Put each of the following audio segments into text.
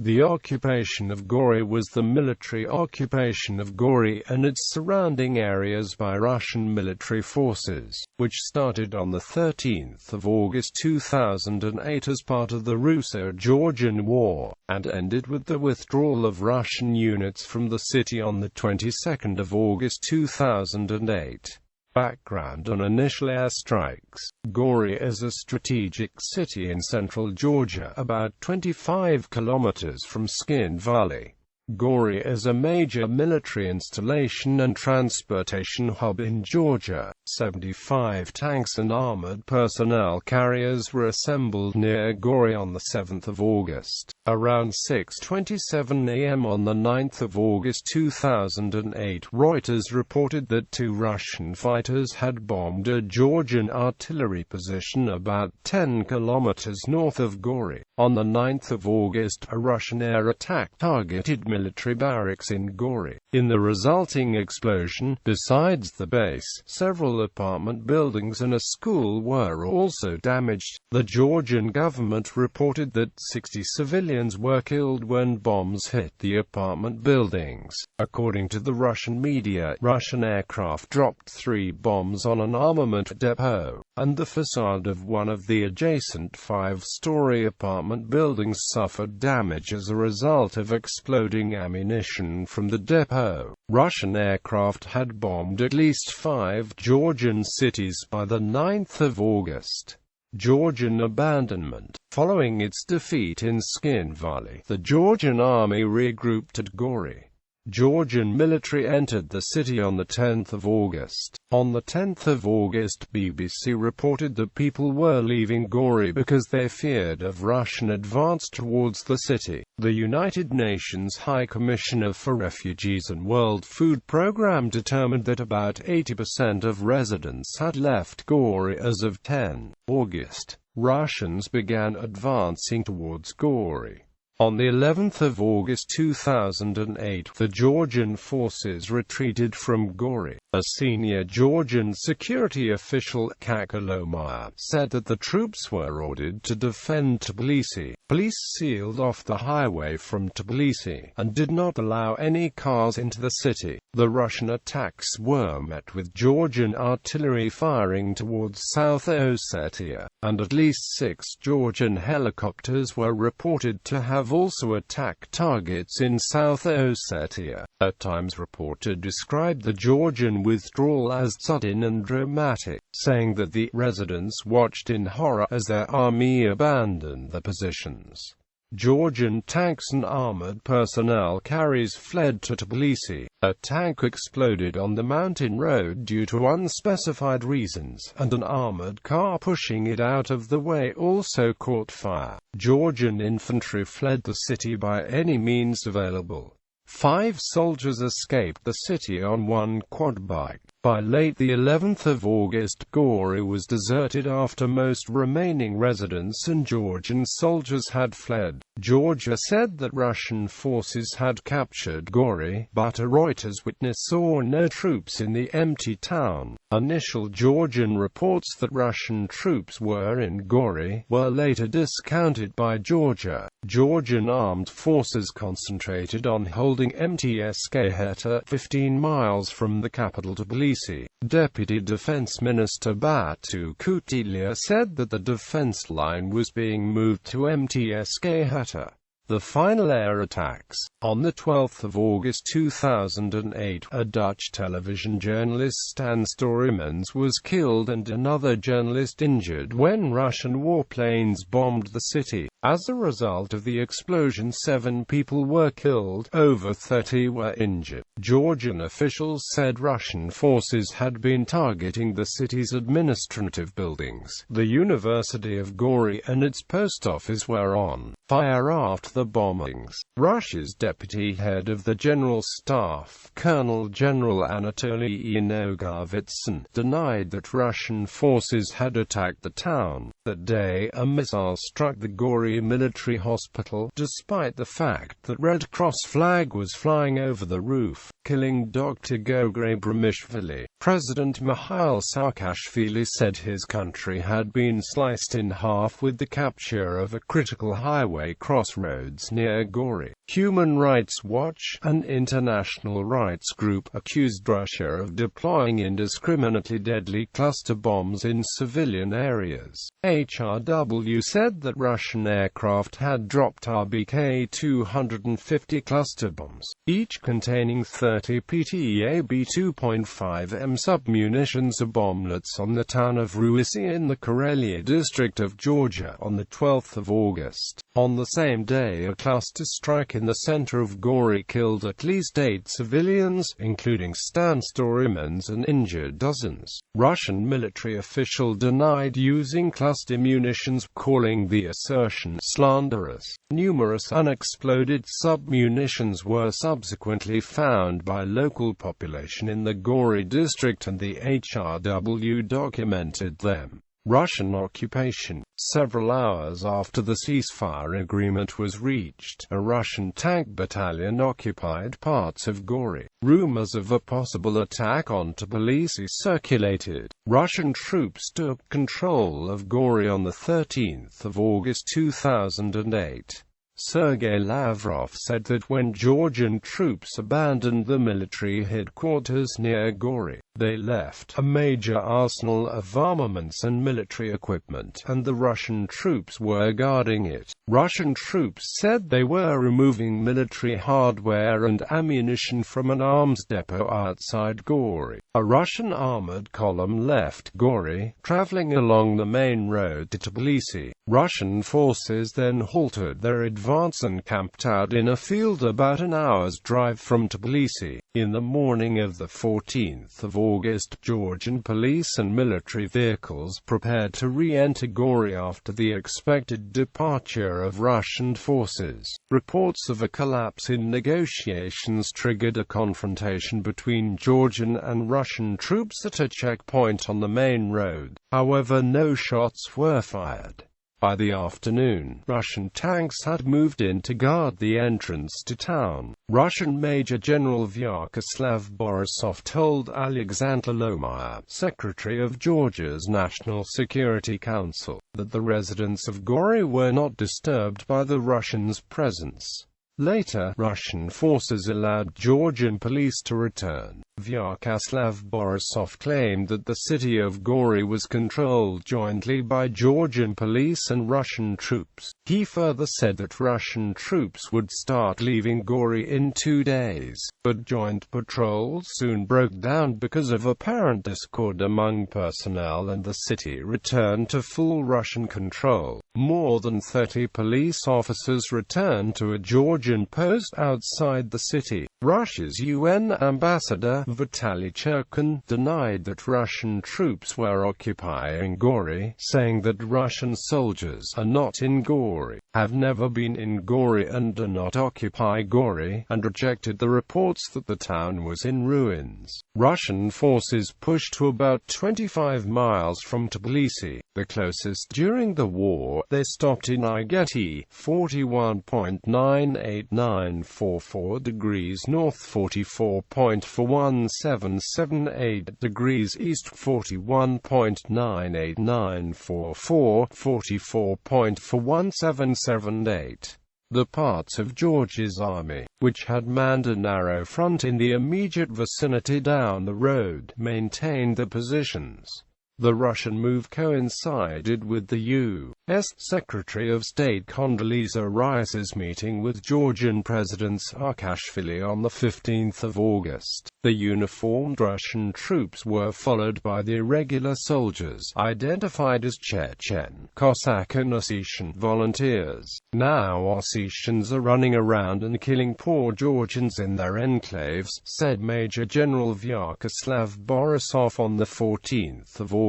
The occupation of Gori was the military occupation of Gori and its surrounding areas by Russian military forces, which started on 13 August 2008 as part of the Russo-Georgian War, and ended with the withdrawal of Russian units from the city on the 22nd of August 2008. Background on initial airstrikes. Gori is a strategic city in central Georgia, about 25 kilometers from Skin Valley. Gori is a major military installation and transportation hub in Georgia. 75 tanks and armored personnel carriers were assembled near Gori on the 7th of August. Around 6:27 a.m. on the 9th of August 2008, Reuters reported that 2 Russian fighters had bombed a Georgian artillery position about 10 kilometers north of Gori. On the 9th of August, a Russian air attack targeted military barracks in Gori. In the resulting explosion, besides the base, several apartment buildings and a school were also damaged. The Georgian government reported that 60 civilians were killed when bombs hit the apartment buildings. According to the Russian media, Russian aircraft dropped 3 bombs on an armament depot, and the facade of one of the adjacent 5-story apartment buildings suffered damage as a result of exploding ammunition from the depot. Russian aircraft had bombed at least 5 Georgian cities by the 9th of August. Georgian abandonment. Following its defeat in Skin Valley, the Georgian army regrouped at Gori. Georgian military entered the city on the 10th of August. On the 10th of August, BBC reported that people were leaving Gori because they feared of Russian advance towards the city. The United Nations High Commissioner for Refugees and World Food Programme determined that about 80% of residents had left Gori as of 10 August. Russians began advancing towards Gori. On the 11th of August 2008, the Georgian forces retreated from Gori. A senior Georgian security official, Kakalomaya, said that the troops were ordered to defend Tbilisi. Police sealed off the highway from Tbilisi, and did not allow any cars into the city. The Russian attacks were met with Georgian artillery firing towards South Ossetia, and at least 6 Georgian helicopters were reported to have also attacked targets in South Ossetia. At times reported described the Georgian withdrawal as sudden and dramatic, saying that the residents watched in horror as their army abandoned the positions. Georgian tanks and armored personnel carriers fled to Tbilisi. A tank exploded on the mountain road due to unspecified reasons, and an armored car pushing it out of the way also caught fire. Georgian infantry fled the city by any means available. 5 soldiers escaped the city on one quad bike. By late the 11th of August, Gori was deserted after most remaining residents and Georgian soldiers had fled. Georgia said that Russian forces had captured Gori, but a Reuters witness saw no troops in the empty town. Initial Georgian reports that Russian troops were in Gori were later discounted by Georgia. Georgian armed forces concentrated on holding Mtsk-Heta, 15 miles from the capital Tbilisi. Deputy Defense Minister Batu Kutilia said that the defense line was being moved to Mtsk-Heta. The final air attacks. On the 12th of August 2008, a Dutch television journalist Stan Storymans was killed and another journalist injured when Russian warplanes bombed the city. As a result of the explosion, 7 people were killed, over 30 were injured. Georgian officials said Russian forces had been targeting the city's administrative buildings. The University of Gori and its post office were on fire after the bombings. Russia's deputy head of the General Staff, Colonel General Anatoly Inogarvitsan, denied that Russian forces had attacked the town. That day, a missile struck the Gori military hospital, despite the fact that Red Cross flag was flying over the roof, killing Dr. Gogray Bramishvili. President Mikhail Saakashvili said his country had been sliced in half with the capture of a critical highway crossroads near Gori. Human Rights Watch, an international rights group, accused Russia of deploying indiscriminately deadly cluster bombs in civilian areas. HRW said that Russian aircraft had dropped RBK-250 cluster bombs, each containing 30 PTAB 2.5 m submunitions or bomblets on the town of Ruissy in the Karelia district of Georgia on the 12th of August. On the same day, a cluster strike in the center of Gori killed at least 8 civilians, including Stanstorymans, and injured dozens. Russian military official denied using cluster munitions, calling the assertion slanderous. Numerous unexploded submunitions were subsequently found by local population in the Gori district, and the HRW documented them. Russian occupation. Several hours after the ceasefire agreement was reached, a Russian tank battalion occupied parts of Gori. Rumors of a possible attack on Tbilisi circulated. Russian troops took control of Gori on the 13th of August 2008. Sergei Lavrov said that when Georgian troops abandoned the military headquarters near Gori, they left a major arsenal of armaments and military equipment, and the Russian troops were guarding it. Russian troops said they were removing military hardware and ammunition from an arms depot outside Gori. A Russian armored column left Gori, traveling along the main road to Tbilisi. Russian forces then halted their advance and camped out in a field about an hour's drive from Tbilisi. In the morning of the 14th of August, Georgian police and military vehicles prepared to re-enter Gori after the expected departure of Russian forces. Reports of a collapse in negotiations triggered a confrontation between Georgian and Russian troops at a checkpoint on the main road. However, no shots were fired. By the afternoon, Russian tanks had moved in to guard the entrance to town. Russian Major General Vyacheslav Borisov told Alexander Lomaya, Secretary of Georgia's National Security Council, that the residents of Gori were not disturbed by the Russians' presence. Later, Russian forces allowed Georgian police to return. Vyacheslav Borisov claimed that the city of Gori was controlled jointly by Georgian police and Russian troops. He further said that Russian troops would start leaving Gori in 2 days, but joint patrols soon broke down because of apparent discord among personnel, and the city returned to full Russian control. More than 30 police officers returned to a Georgian post outside the city. Russia's UN ambassador, Vitaly Cherkin, denied that Russian troops were occupying Gori, saying that Russian soldiers are not in Gori, have never been in Gori and do not occupy Gori, and rejected the reports that the town was in ruins. Russian forces pushed to about 25 miles from Tbilisi, the closest. During the war, they stopped in Igeti, 41.98944 degrees north, 44.41778 degrees east, 41.98944, 44.41778. The parts of Georgia's army, which had manned a narrow front in the immediate vicinity down the road, maintained their positions. The Russian move coincided with the U.S. Secretary of State Condoleezza Rice's meeting with Georgian President Saakashvili on the 15th of August. The uniformed Russian troops were followed by the irregular soldiers, identified as Chechen, Cossack and Ossetian volunteers. Now Ossetians are running around and killing poor Georgians in their enclaves, said Major General Vyacheslav Borisov on the 14th of August.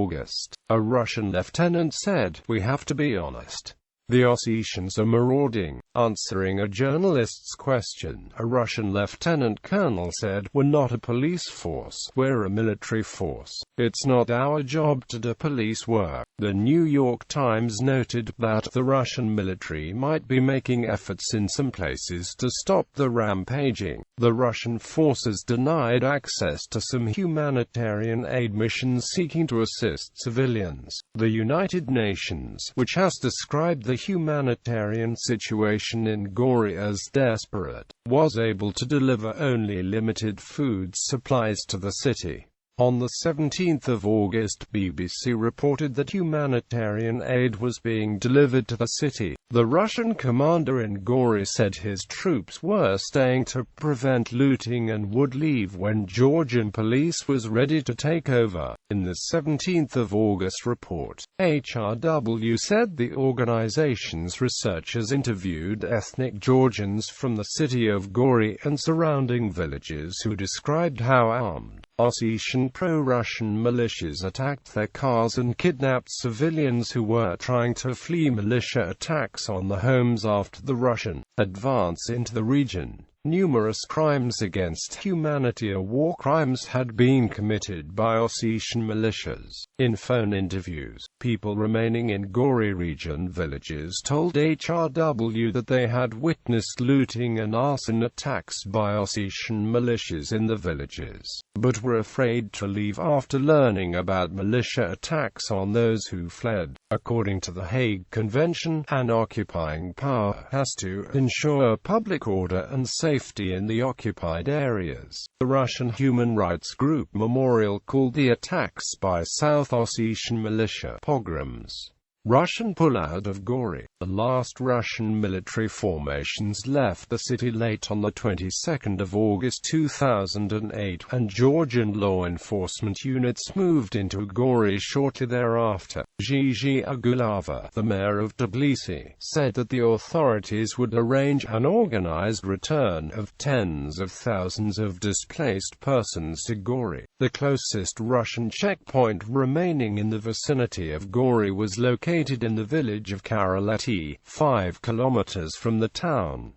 A Russian lieutenant said, "We have to be honest. The Ossetians are marauding. Answering a journalist's question, a Russian lieutenant colonel said, "We're not a police force, we're a military force. It's not our job to do police work." The New York Times noted that the Russian military might be making efforts in some places to stop the rampaging. The Russian forces denied access to some humanitarian aid missions seeking to assist civilians. The United Nations, which has described the humanitarian situation in Gori as desperate, was able to deliver only limited food supplies to the city. On the 17th of August, BBC reported that humanitarian aid was being delivered to the city. The Russian commander in Gori said his troops were staying to prevent looting and would leave when Georgian police was ready to take over. In the 17th of August report, HRW said the organization's researchers interviewed ethnic Georgians from the city of Gori and surrounding villages who described how armed Ossetian pro-Russian militias attacked their cars and kidnapped civilians who were trying to flee militia attacks on the homes after the Russian advance into the region. Numerous crimes against humanity or war crimes had been committed by Ossetian militias. In phone interviews, people remaining in Gori region villages told HRW that they had witnessed looting and arson attacks by Ossetian militias in the villages, but were afraid to leave after learning about militia attacks on those who fled. According to the Hague Convention, an occupying power has to ensure public order and safety in the occupied areas. The Russian human rights group Memorial called the attacks by South Ossetian militia pogroms. Russian pullout of Gori. The last Russian military formations left the city late on the 22nd of August 2008, and Georgian law enforcement units moved into Gori shortly thereafter. Gigi Agulava, the mayor of Tbilisi, said that the authorities would arrange an organized return of tens of thousands of displaced persons to Gori. The closest Russian checkpoint remaining in the vicinity of Gori was located in the village of Karaleti, 5 kilometers from the town.